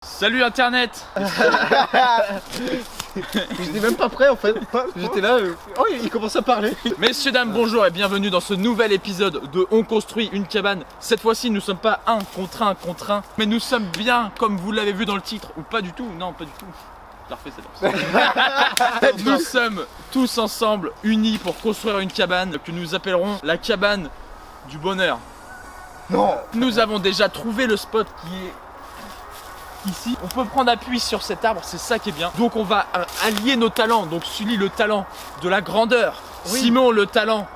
Salut internet. J'étais même pas prêt en fait. J'étais là, oh il commence à parler. Messieurs, dames, bonjour et bienvenue dans ce nouvel épisode de On construit une cabane. Cette fois-ci, nous ne sommes pas un contre un, mais nous sommes bien, comme vous l'avez vu dans le titre, ou pas du tout, non pas du tout. Je la refais cette Nous sommes tous ensemble, unis pour construire une cabane que nous appellerons la cabane du bonheur. Non. Nous avons déjà trouvé le spot qui est ici. On peut prendre appui sur cet arbre, c'est ça qui est bien. Donc on va allier nos talents. Donc Sully, le talent de la grandeur. Oui. Simon, le talent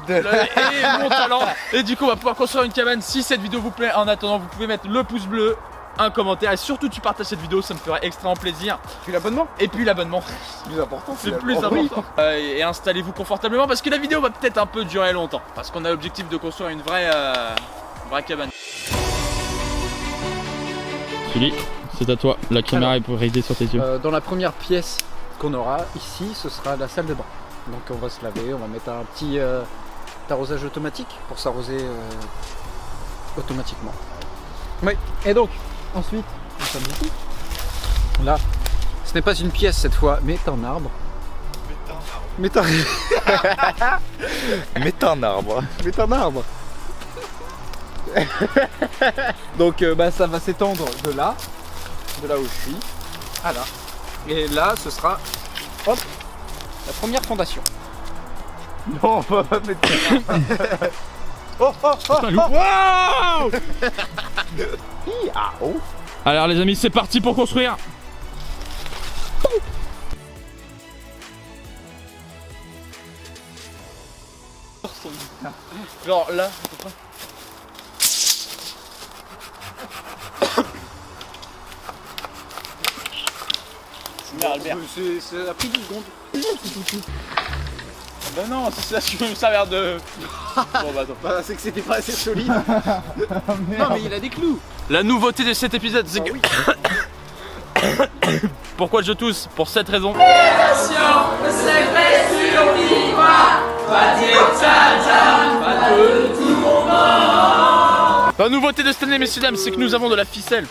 et mon talent. Et du coup on va pouvoir construire une cabane. Si cette vidéo vous plaît, en attendant vous pouvez mettre le pouce bleu, un commentaire et surtout tu partages cette vidéo, ça me ferait extrêmement plaisir. Puis l'abonnement. Et puis l'abonnement. C'est plus important. C'est le plus important. Et installez-vous confortablement parce que la vidéo va peut-être un peu durer longtemps. Parce qu'on a l'objectif de construire une vraie cabane. Sully, c'est à toi. La caméra est pour rider sur tes yeux. Dans la première pièce qu'on aura ici, ce sera la salle de bain. Donc on va se laver, on va mettre un petit arrosage automatique pour s'arroser automatiquement. Oui, et donc ensuite, nous sommes ici. Là, ce n'est pas une pièce cette fois, mais un arbre. Mais un arbre. Mais un arbre. Donc ça va s'étendre de là où je suis, à là. Et là, ce sera, hop, la première fondation. Non, on va pas mettre ça. Oh, oh, oh, Wow. oh. Alors les amis, c'est parti pour construire. Genre là, à peu près. Ça a pris 10 secondes. Bah non, c'est ça, je veux me servir de... Bon bah attends. Bah, c'est que c'était pas assez solide. Non mais il a des clous. La nouveauté de cet épisode, c'est que... Pourquoi je tousse? Pour cette raison. La nouveauté de cette année, messieurs dames, c'est que nous avons de la ficelle.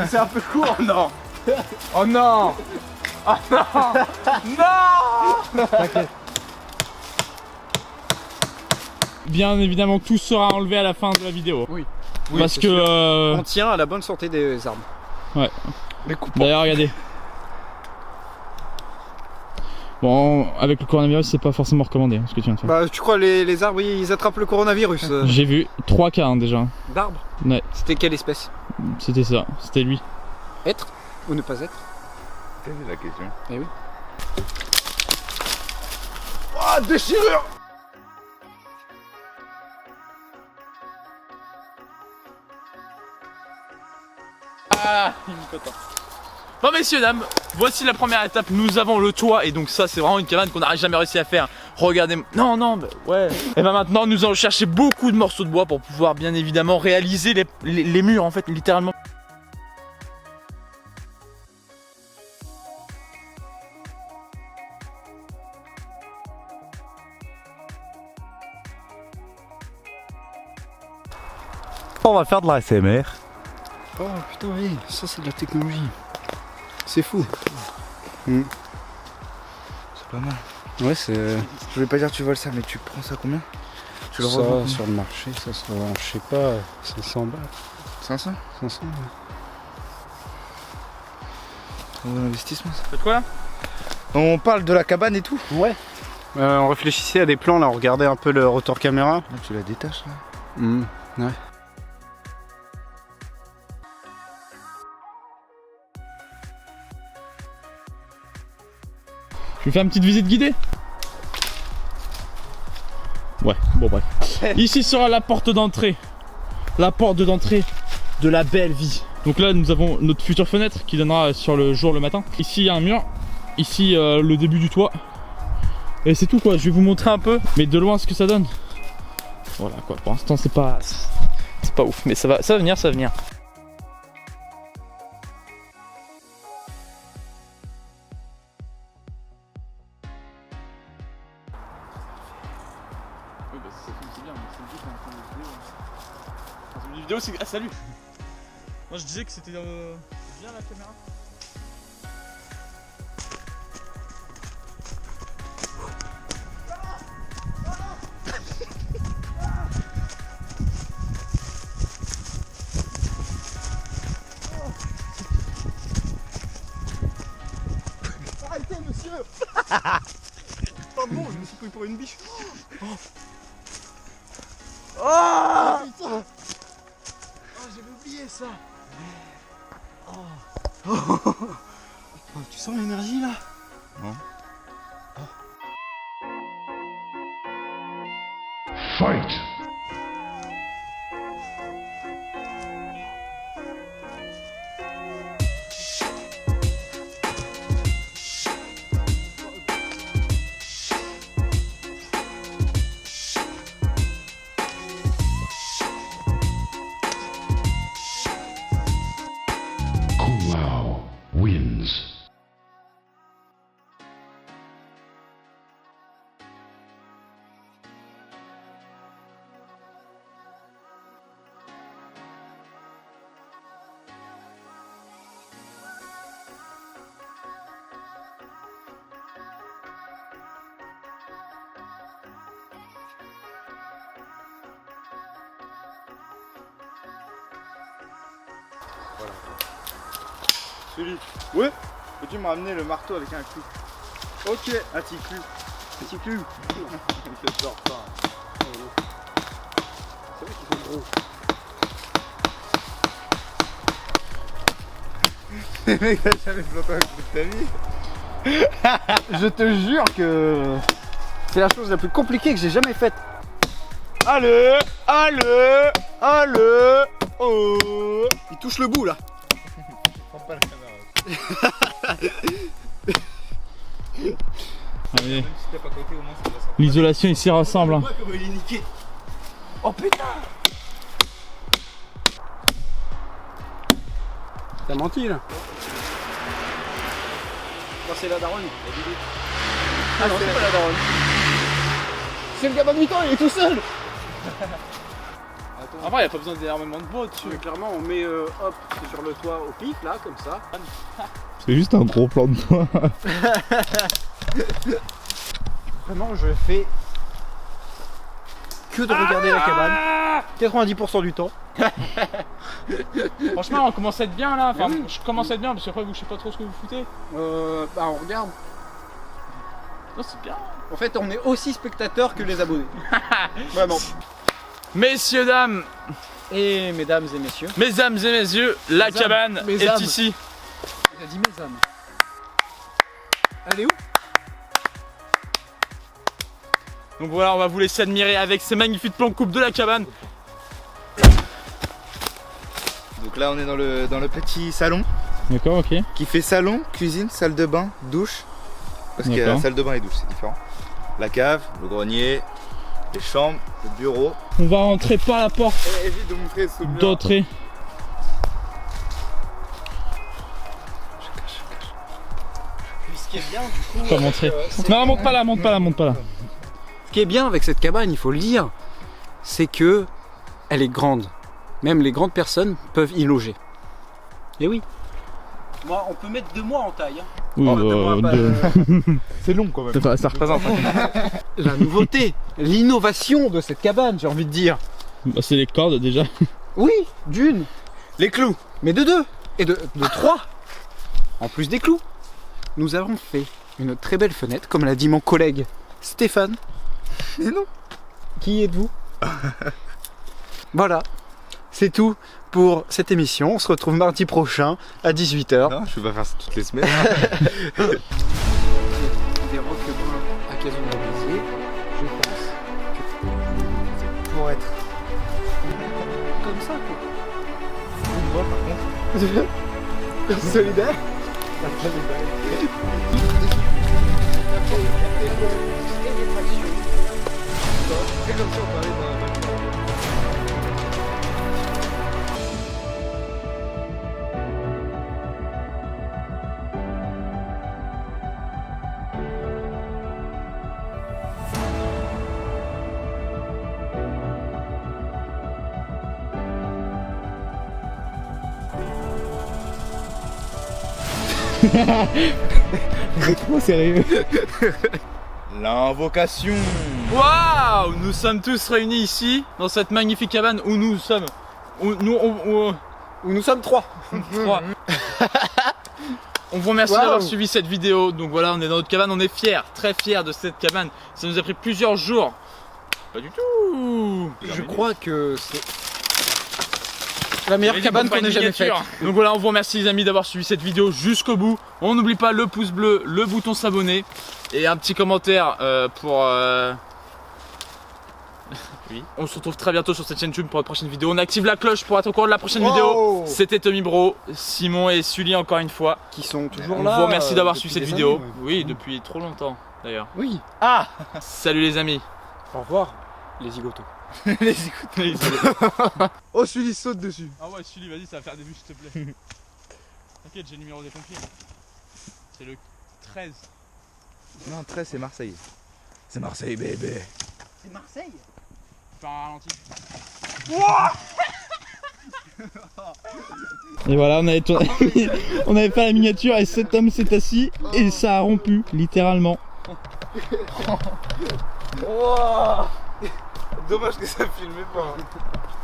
C'est un peu court, non. Oh non. Oh non. Non. Bien évidemment, tout sera enlevé à la fin de la vidéo. Oui. Parce que... On tient à la bonne santé des arbres. Ouais. D'ailleurs, regardez. Bon, avec le coronavirus, c'est pas forcément recommandé, ce que tu viens de faire. Bah, tu crois les arbres, ils attrapent le coronavirus J'ai vu 3 cas déjà. D'arbres? Ouais. C'était quelle espèce? C'était ça, c'était lui. Être ou ne pas être? C'est la question. Eh oui. Oh, déchirure! Ah, il me cote. Bon messieurs dames, voici la première étape, nous avons le toit et donc ça c'est vraiment une cabane qu'on n'aurait jamais réussi à faire. Regardez, non bah ouais. Et ben maintenant nous allons chercher beaucoup de morceaux de bois pour pouvoir bien évidemment réaliser les murs en fait, littéralement. On va faire de la SMR. Oh putain, oui, ça c'est de la technologie. C'est fou. C'est pas mal. Ouais, c'est... Je voulais pas dire tu voles ça, mais tu prends ça combien? Tu le ça, revends sur le marché, ça se vend, je sais pas, 500 balles. 500? 500, ouais. Trop bon investissement ça. Faites quoi là? On parle de la cabane et tout? Ouais. On réfléchissait à des plans, là, on regardait un peu le retour caméra. Là, tu la détaches là. Ouais. Je vais faire une petite visite guidée. Ouais, bon bref. Ici sera la porte d'entrée. La porte d'entrée de la belle vie. Donc là nous avons notre future fenêtre qui donnera sur le jour le matin. Ici il y a un mur. Ici le début du toit. Et c'est tout quoi, je vais vous montrer un peu. Mais de loin ce que ça donne. Voilà quoi, pour l'instant c'est pas ouf. Mais ça va venir, ça va venir. Oui, bah si ça filme, c'est bien, mais c'est juste en train de vidéo. Enfin, une vidéo, c'est. Ah, salut. Moi, je disais que c'était. Bien la caméra. Arrêtez, monsieur. Pardon, je me suis pris pour une biche. Oh putain. Oh, j'avais oublié ça. Oh, tu sens l'énergie là? Non. Fight! Kulao wins. Sully. Ouais. Peux-tu me ramener le marteau avec un clou? Ok. Un petit clou. Un petit clou. Il fait genre ça. C'est vrai qu'il fait gros. Le mec t'as jamais planté un coup de ta vie. Je te jure que c'est la chose la plus compliquée que j'ai jamais faite. Allez, allez, allez. Oh. Il touche le bout là. Prends pas la caméra. Allez. Même si t'es pas côté, au moins ça va sortir. L'isolation ici ressemble. Hein. Moi, comment il est niqué. Oh putain! T'as menti là? Non, c'est la daronne. Ah non, c'est pas la daronne. C'est le gamin de 8 ans, il est tout seul! En vrai, y a pas besoin d'énormément de beau dessus. Mais clairement, on met hop, c'est sur le toit au pif là, comme ça. C'est juste un gros plan de toi. Vraiment, je fais que de regarder la cabane. 90% du temps. Franchement, on commence à être bien là. Enfin, je commence à être bien parce qu'après, vous, je sais pas trop ce que vous foutez. Bah, on regarde. Non, c'est bien. En fait, on est aussi spectateurs que les abonnés. Vraiment. Messieurs, dames, Et mesdames et messieurs. mesdames et messieurs, la Mesdames, cabane est mesdames. ici. Il a dit mes âmes. Elle est où? Donc voilà, on va vous laisser admirer avec ces magnifiques plans de coupe de la cabane. Donc là on est dans le petit salon D'accord, ok. qui fait salon, cuisine, salle de bain, douche. Parce qu'il y a D'accord. la salle de bain et douche, c'est différent. La cave, le grenier, les chambres, le bureau. On va rentrer par la porte Évite de montrer ce mur. d'entrée. Ce qui est bien du coup. Pas montrer. Non, monte pas là, monte pas là, monte pas là. Ce qui est bien avec cette cabane, il faut le dire, c'est que elle est grande. Même les grandes personnes peuvent y loger. Et oui. Moi, on peut mettre 2 mois en taille. Hein. Oui, C'est long quand même. ça représente. La nouveauté, l'innovation de cette cabane, j'ai envie de dire. Bah, c'est les cordes déjà. Oui, d'une, Les clous. mais de 2 et de 3. En plus des clous, nous avons fait une très belle fenêtre, comme l'a dit mon collègue Stéphane. Mais non. Qui êtes-vous? Voilà, c'est tout pour cette émission. On se retrouve mardi prochain à 18h. Non, je vais pas faire ça toutes les semaines. Des rocs bruns à Casablanca, je pense que c'est pour être comme ça quoi. Une voix par contre. Solidaire. C'est comme ça on parlait dans la voiture. Trop sérieux. L'invocation. Waouh! Nous sommes tous réunis ici, dans cette magnifique cabane où nous sommes. Où Nous sommes 3. trois. On vous remercie Waouh. d'avoir suivi cette vidéo. Donc voilà, on est dans notre cabane, on est fiers, très fiers de cette cabane. Ça nous a pris plusieurs jours. Pas du tout. Je crois que c'est la meilleure cabane qu'on ait jamais faite. Donc voilà, on vous remercie les amis d'avoir suivi cette vidéo jusqu'au bout. On n'oublie pas le pouce bleu, le bouton s'abonner et un petit commentaire pour... Oui. On se retrouve très bientôt sur cette chaîne YouTube pour la prochaine vidéo. On active la cloche pour être au courant de la prochaine vidéo. C'était Tommy Bro, Simon et Sully encore une fois. Qui sont toujours On là. vous remercie d'avoir depuis suivi cette des vidéo. années, ouais. Oui, depuis trop longtemps d'ailleurs. Oui. Ah. Salut les amis. Au revoir, les zigotos. Oh, celui-là saute dessus. Ah ouais, Sully, vas-y, ça va faire des vues s'il te plaît. T'inquiète, j'ai le numéro des pompiers. C'est le 13. Non, 13 c'est Marseille. C'est Marseille, bébé. C'est Marseille. Par un ralenti. Et voilà, on avait fait la miniature et cet homme s'est assis et ça a rompu, littéralement. Dommage que ça filme pas.